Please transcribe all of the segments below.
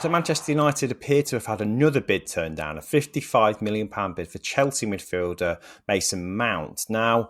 So Manchester United appear to have had another bid turned down, a £55 million bid for Chelsea midfielder Mason Mount. Now,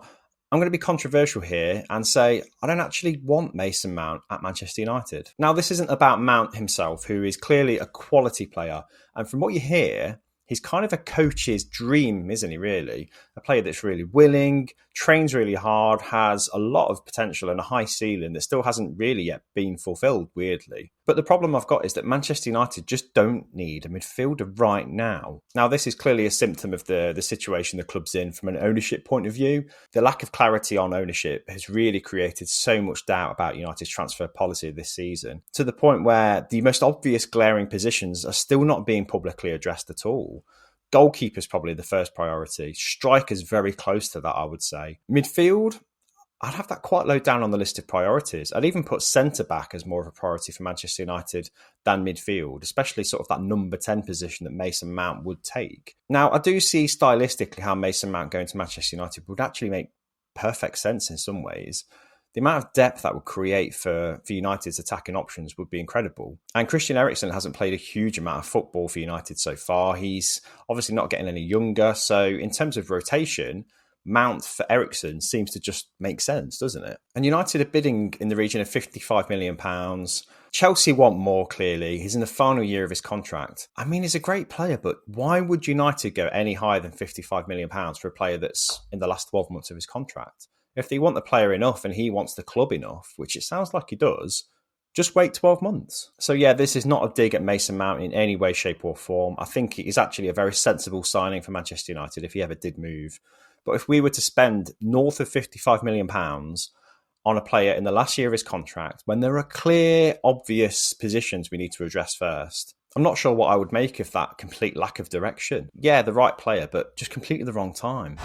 I'm going to be controversial here and say I don't actually want Mason Mount at Manchester United. Now, this isn't about Mount himself, who is clearly a quality player. And from what you hear, he's kind of a coach's dream, isn't he, really? A player that's really willing, trains really hard, has a lot of potential and a high ceiling that still hasn't really yet been fulfilled, weirdly. But the problem I've got is that Manchester United just don't need a midfielder right now. Now, this is clearly a symptom of the situation the club's in from an ownership point of view. The lack of clarity on ownership has really created so much doubt about United's transfer policy this season, to the point where the most obvious glaring positions are still not being publicly addressed at all. Goalkeeper's probably the first priority. Striker's very close to that, I would say. Midfield, I'd have that quite low down on the list of priorities. I'd even put centre-back as more of a priority for Manchester United than midfield, especially sort of that number 10 position that Mason Mount would take. Now, I do see stylistically how Mason Mount going to Manchester United would actually make perfect sense in some ways. The amount of depth that would create for United's attacking options would be incredible. And Christian Eriksen hasn't played a huge amount of football for United so far. He's obviously not getting any younger. So in terms of rotation, Mount for Eriksen seems to just make sense, doesn't it? And United are bidding in the region of £55 million. Chelsea want more, clearly. He's in the final year of his contract. I mean, he's a great player, but why would United go any higher than £55 million for a player that's in the last 12 months of his contract? If they want the player enough and he wants the club enough, which it sounds like he does, just wait 12 months. So yeah, this is not a dig at Mason Mount in any way, shape or form. I think he's actually a very sensible signing for Manchester United if he ever did move. But if we were to spend north of £55 million on a player in the last year of his contract, when there are clear, obvious positions we need to address first, I'm not sure what I would make of that complete lack of direction. Yeah, the right player, but just completely the wrong time.